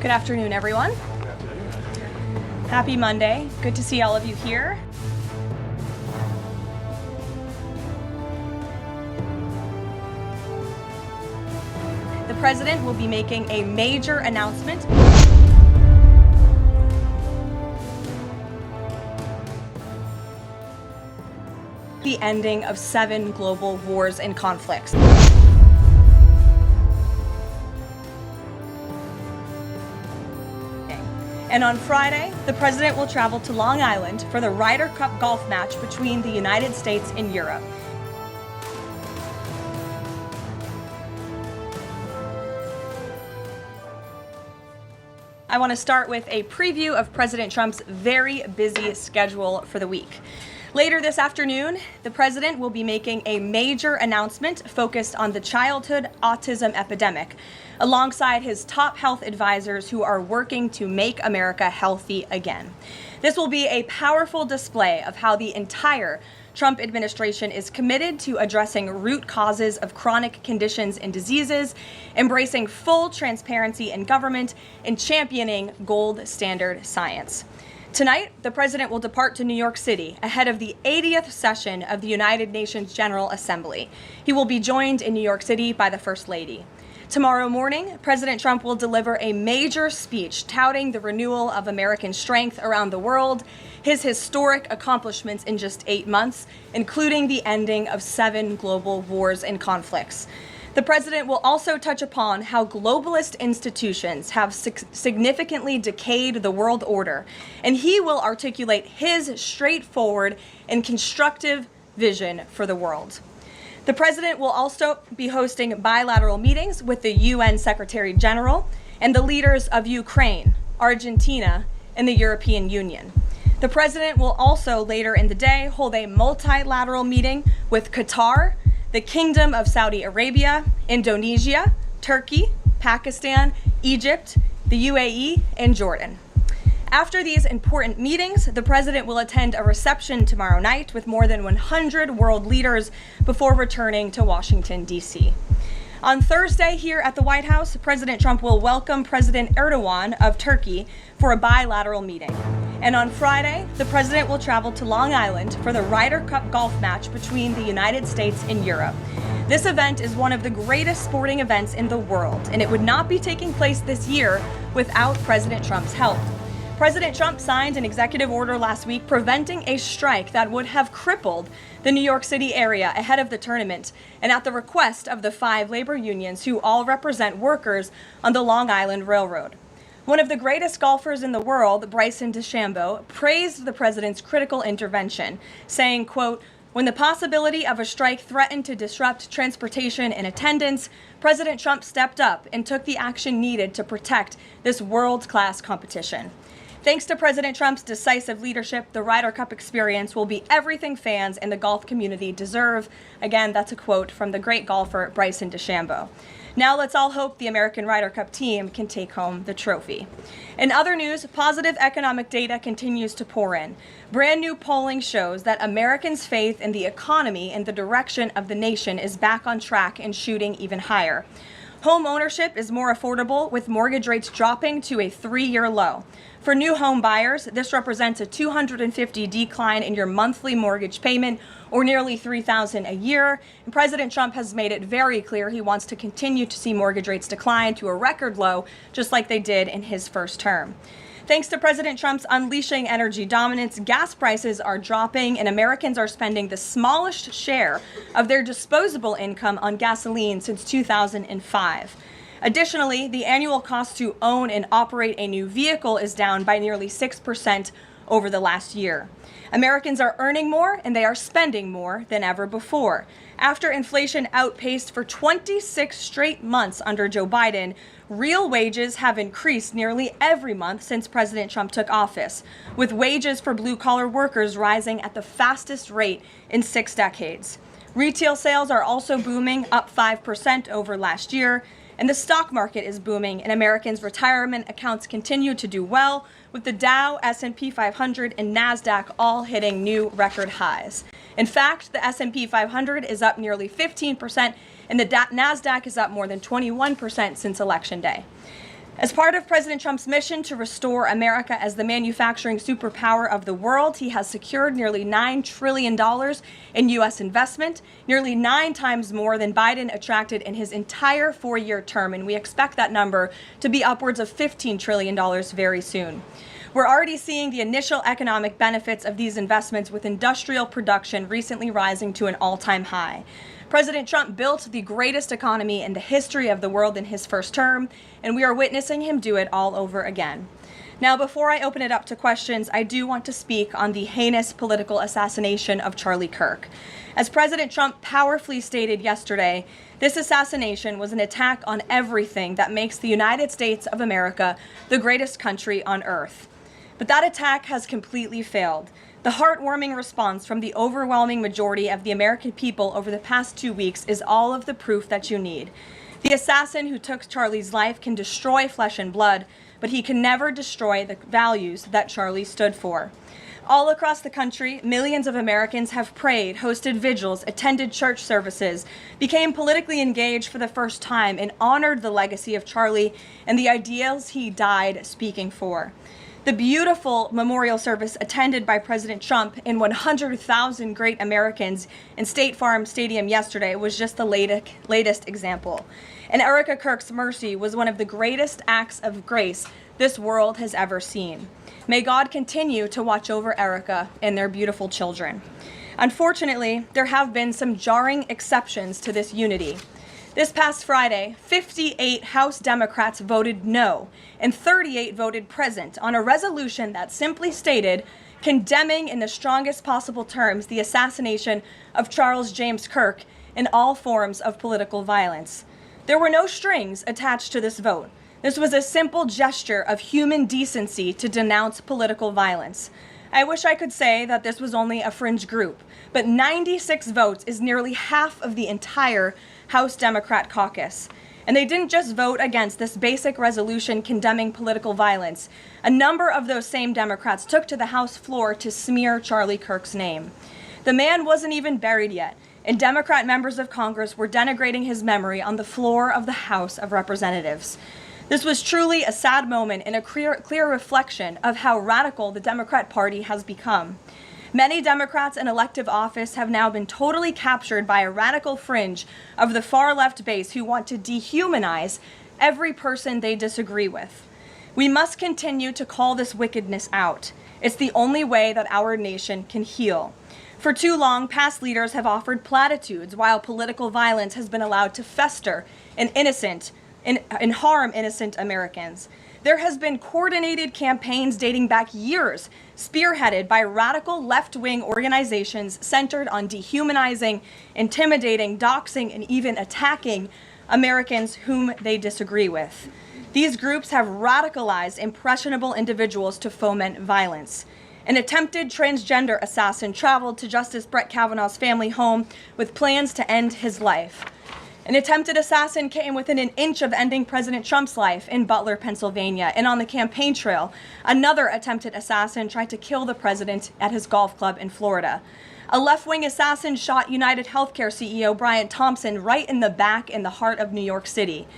Good afternoon, everyone. Happy Monday. Good to see all of you here. The president will be making a major announcement. The ending of 7 global wars and conflicts. And on Friday, the president will travel to Long Island for the Ryder Cup golf match between the United States and Europe. I want to start with a preview of President Trump's very busy schedule for the week. Later this afternoon, the president will be making a major announcement focused on the childhood autism epidemic, alongside his top health advisors who are working to make America healthy again. This will be a powerful display of how the entire Trump administration is committed to addressing root causes of chronic conditions and diseases, embracing full transparency in government, and championing gold standard science. Tonight, the president will depart to New York City ahead of the 80th session of the United Nations General Assembly. He will be joined in New York City by the First Lady. Tomorrow morning, President Trump will deliver a major speech touting the renewal of American strength around the world, his historic accomplishments in just 8 months, including the ending of 7 global wars and conflicts. The president will also touch upon how globalist institutions have significantly decayed the world order, and he will articulate his straightforward and constructive vision for the world. The president will also be hosting bilateral meetings with the UN Secretary General and the leaders of Ukraine, Argentina, and the European Union. The president will also later in the day hold a multilateral meeting with Qatar, the Kingdom of Saudi Arabia, Indonesia, Turkey, Pakistan, Egypt, the UAE, and Jordan. After these important meetings, the president will attend a reception tomorrow night with more than 100 world leaders before returning to Washington, D.C. On Thursday here at the White House, President Trump will welcome President Erdogan of Turkey for a bilateral meeting. And on Friday, the president will travel to Long Island for the Ryder Cup golf match between the United States and Europe. This event is one of the greatest sporting events in the world, and it would not be taking place this year without President Trump's help. President Trump signed an executive order last week preventing a strike that would have crippled the New York City area ahead of the tournament, and at the request of the 5 labor unions who all represent workers on the Long Island Railroad. One of the greatest golfers in the world, Bryson DeChambeau, praised the president's critical intervention, saying, quote, "When the possibility of a strike threatened to disrupt transportation and attendance, President Trump stepped up and took the action needed to protect this world-class competition." Thanks to President Trump's decisive leadership, the Ryder Cup experience will be everything fans and the golf community deserve. Again, that's a quote from the great golfer Bryson DeChambeau. Now let's all hope the American Ryder Cup team can take home the trophy. In other news, positive economic data continues to pour in. Brand new polling shows that Americans' faith in the economy and the direction of the nation is back on track and shooting even higher. Home ownership is more affordable, with mortgage rates dropping to a 3-year low. For new home buyers, this represents a $250 decline in your monthly mortgage payment, or nearly $3,000 a year. And President Trump has made it very clear he wants to continue to see mortgage rates decline to a record low, just like they did in his first term. Thanks to President Trump's unleashing energy dominance, gas prices are dropping and Americans are spending the smallest share of their disposable income on gasoline since 2005. Additionally, the annual cost to own and operate a new vehicle is down by nearly 6% over the last year. Americans are earning more and they are spending more than ever before. After inflation outpaced for 26 straight months under Joe Biden, real wages have increased nearly every month since President Trump took office, with wages for blue-collar workers rising at the fastest rate in 6 decades. Retail sales are also booming, up 5% over last year, and the stock market is booming, and Americans' retirement accounts continue to do well, with the Dow, S&P 500, and NASDAQ all hitting new record highs. In fact, the S&P 500 is up nearly 15%, and the NASDAQ is up more than 21% since Election Day. As part of President Trump's mission to restore America as the manufacturing superpower of the world, he has secured nearly $9 trillion in U.S. investment, nearly 9 times more than Biden attracted in his entire 4-year term, and we expect that number to be upwards of $15 trillion very soon. We're already seeing the initial economic benefits of these investments, with industrial production recently rising to an all-time high. President Trump built the greatest economy in the history of the world in his first term, and we are witnessing him do it all over again. Now, before I open it up to questions, I do want to speak on the heinous political assassination of Charlie Kirk. As President Trump powerfully stated yesterday, this assassination was an attack on everything that makes the United States of America the greatest country on earth. But that attack has completely failed. The heartwarming response from the overwhelming majority of the American people over the past 2 weeks is all of the proof that you need. The assassin who took Charlie's life can destroy flesh and blood, but he can never destroy the values that Charlie stood for. All across the country, millions of Americans have prayed, hosted vigils, attended church services, became politically engaged for the first time, and honored the legacy of Charlie and the ideals he died speaking for. The beautiful memorial service attended by President Trump and 100,000 great Americans in State Farm Stadium yesterday was just the latest example. And Erica Kirk's mercy was one of the greatest acts of grace this world has ever seen. May God continue to watch over Erica and their beautiful children. Unfortunately, there have been some jarring exceptions to this unity. This past Friday, 58 House Democrats voted no, and 38 voted present on a resolution that simply stated, condemning in the strongest possible terms the assassination of Charles James Kirk and all forms of political violence. There were no strings attached to this vote. This was a simple gesture of human decency to denounce political violence. I wish I could say that this was only a fringe group, but 96 votes is nearly half of the entire House Democrat caucus. And they didn't just vote against this basic resolution condemning political violence. A number of those same Democrats took to the House floor to smear Charlie Kirk's name. The man wasn't even buried yet, and Democrat members of Congress were denigrating his memory on the floor of the House of Representatives. This was truly a sad moment and a clear reflection of how radical the Democrat Party has become. Many Democrats in elective office have now been totally captured by a radical fringe of the far-left base who want to dehumanize every person they disagree with. We must continue to call this wickedness out. It's the only way that our nation can heal. For too long, past leaders have offered platitudes while political violence has been allowed to fester and harm innocent Americans. There has been coordinated campaigns dating back years, spearheaded by radical left-wing organizations centered on dehumanizing, intimidating, doxing, and even attacking Americans whom they disagree with. These groups have radicalized impressionable individuals to foment violence. An attempted transgender assassin traveled to Justice Brett Kavanaugh's family home with plans to end his life. An attempted assassin came within an inch of ending President Trump's life in Butler, Pennsylvania, and on the campaign trail, another attempted assassin tried to kill the president at his golf club in Florida. A left-wing assassin shot United Healthcare CEO Brian Thompson right in the back in the heart of New York City.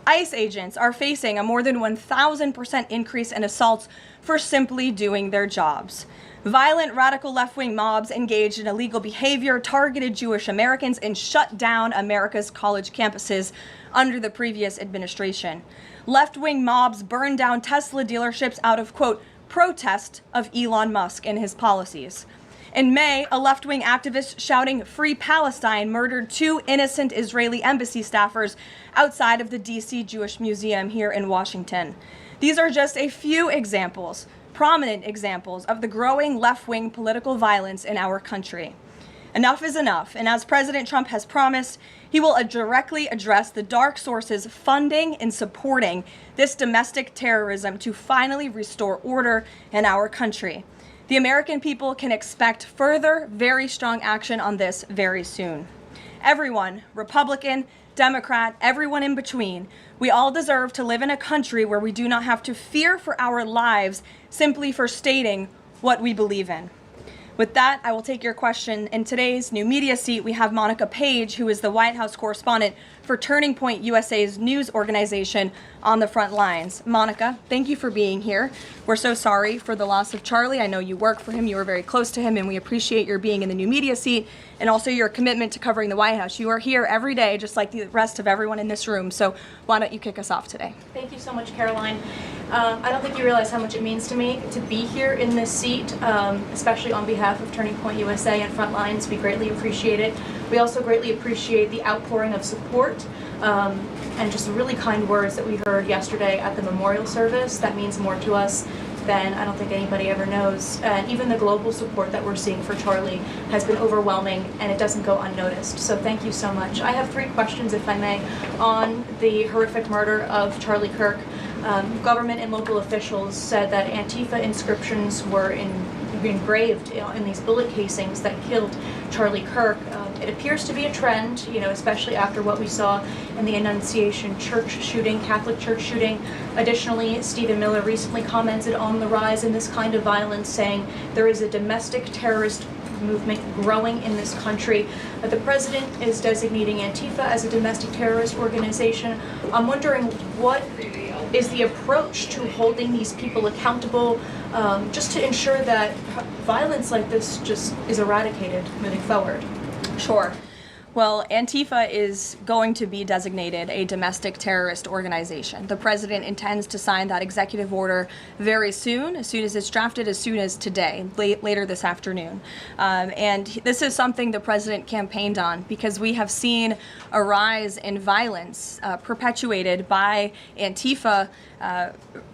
ICE agents are facing a more than 1,000% increase in assaults for simply doing their jobs. Violent radical left-wing mobs engaged in illegal behavior, targeted Jewish Americans, and shut down America's college campuses under the previous administration. Left-wing mobs burned down Tesla dealerships out of, quote, protest of Elon Musk and his policies. In May, a left-wing activist shouting "Free Palestine" murdered 2 innocent Israeli embassy staffers outside of the D.C. Jewish Museum here in Washington. These are just a few examples, prominent examples, of the growing left-wing political violence in our country. Enough is enough, and as President Trump has promised, he will directly address the dark sources funding and supporting this domestic terrorism to finally restore order in our country. The American people can expect further, very strong action on this very soon. Everyone, Republican, Democrat, everyone in between, we all deserve to live in a country where we do not have to fear for our lives simply for stating what we believe in. With that, I will take your question. In today's new media seat, we have Monica Page, who is the White House correspondent for Turning Point USA's news organization, on the front lines. Monica, thank you for being here. We're so sorry for the loss of Charlie. I know you work for him, you were very close to him, and we appreciate your being in the new media seat and also your commitment to covering the White House. You are here every day, just like the rest of everyone in this room. So why don't you kick us off today? Thank you so much, Caroline. I don't think you realize how much it means to me to be here in this seat, especially on behalf of Turning Point USA and Frontlines. We greatly appreciate it. We also greatly appreciate the outpouring of support and just the really kind words that we heard yesterday at the memorial service. That means more to us than I don't think anybody ever knows. And even the global support that we're seeing for Charlie has been overwhelming, and it doesn't go unnoticed. So thank you so much. I have 3 questions, if I may, on the horrific murder of Charlie Kirk. Government and local officials said that Antifa inscriptions were engraved in these bullet casings that killed Charlie Kirk. It appears to be a trend, especially after what we saw in the Annunciation church shooting, Catholic church shooting. Additionally, Stephen Miller recently commented on the rise in this kind of violence, saying there is a domestic terrorist movement growing in this country. The president is designating Antifa as a domestic terrorist organization. I'm wondering, what is the approach to holding these people accountable, just to ensure that violence like this just is eradicated moving forward? Sure. Well, Antifa is going to be designated a domestic terrorist organization. The president intends to sign that executive order very soon as it's drafted, as soon as today, later this afternoon. And this is something the president campaigned on, because we have seen a rise in violence perpetuated by Antifa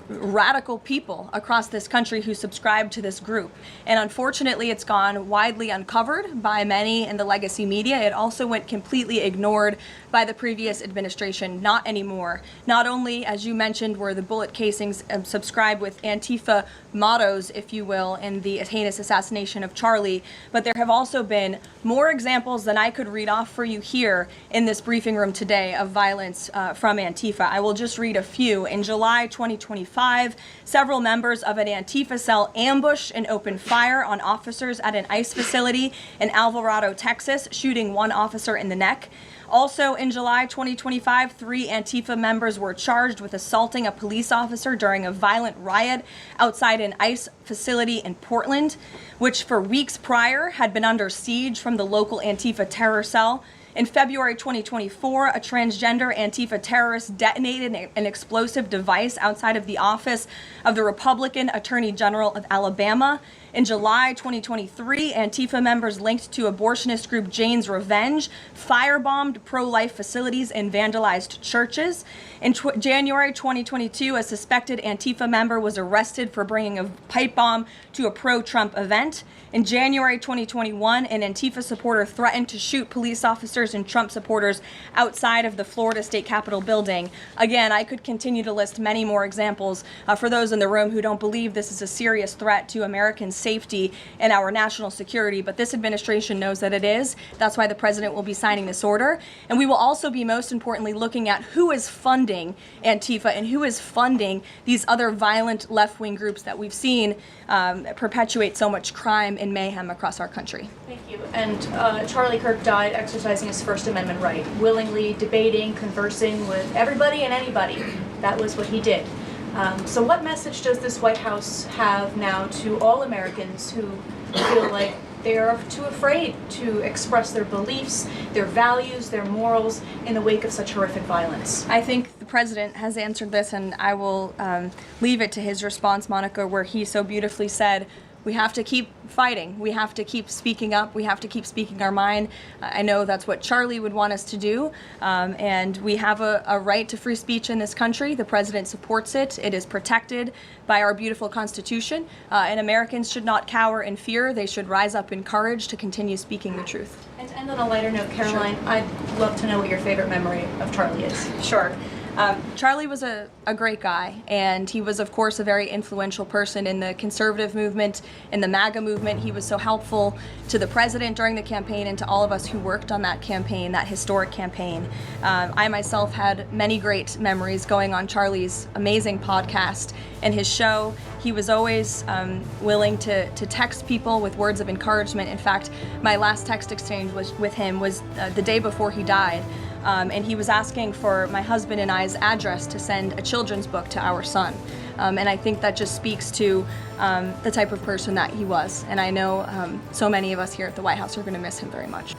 radical people across this country who subscribe to this group. And unfortunately, it's gone widely uncovered by many in the legacy media. It also went completely ignored by the previous administration. Not anymore. Not only, as you mentioned, were the bullet casings subscribed with Antifa mottos, if you will, in the heinous assassination of Charlie, but there have also been more examples than I could read off for you here in this briefing room today of violence from Antifa. I will just read a few. In July 2025, several members of an Antifa cell ambushed and opened fire on officers at an ICE facility in Alvarado, Texas, shooting one officer in the neck. Also in July 2025, 3 Antifa members were charged with assaulting a police officer during a violent riot outside an ICE facility in Portland, which for weeks prior had been under siege from the local Antifa terror cell. In February 2024, a transgender Antifa terrorist detonated an explosive device outside of the office of the Republican Attorney General of Alabama. In July 2023, Antifa members linked to abortionist group Jane's Revenge firebombed pro-life facilities and vandalized churches. In January 2022, a suspected Antifa member was arrested for bringing a pipe bomb to a pro-Trump event. In January 2021, an Antifa supporter threatened to shoot police officers and Trump supporters outside of the Florida State Capitol building. Again, I could continue to list many more examples for those in the room who don't believe this is a serious threat to American safety and our national security, but this administration knows that it is. That's why the president will be signing this order. And we will also be, most importantly, looking at who is funding Antifa and who is funding these other violent left-wing groups that we've seen perpetuate so much crime and mayhem across our country. Thank you. And Charlie Kirk died exercising his First Amendment right, willingly debating, conversing with everybody and anybody. That was what he did. So what message does this White House have now to all Americans who feel like they are too afraid to express their beliefs, their values, their morals in the wake of such horrific violence? I think the president has answered this, and I will leave it to his response, Monica, where he so beautifully said, we have to keep fighting. We have to keep speaking up. We have to keep speaking our mind. I know that's what Charlie would want us to do. And we have a right to free speech in this country. The president supports it. It is protected by our beautiful Constitution. And Americans should not cower in fear. They should rise up in courage to continue speaking the truth. And to end on a lighter note, Caroline, sure. I'd love to know what your favorite memory of Charlie is. Sure. Charlie was a great guy, and he was, of course, a very influential person in the conservative movement, in the MAGA movement. He was so helpful to the president during the campaign and to all of us who worked on that campaign, that historic campaign. I myself had many great memories going on Charlie's amazing podcast and his show. He was always willing to text people with words of encouragement. In fact, my last text exchange with him was the day before he died, and he was asking for my husband and I's address to send a children's book to our son. And I think that just speaks to the type of person that he was. And I know so many of us here at the White House are going to miss him very much.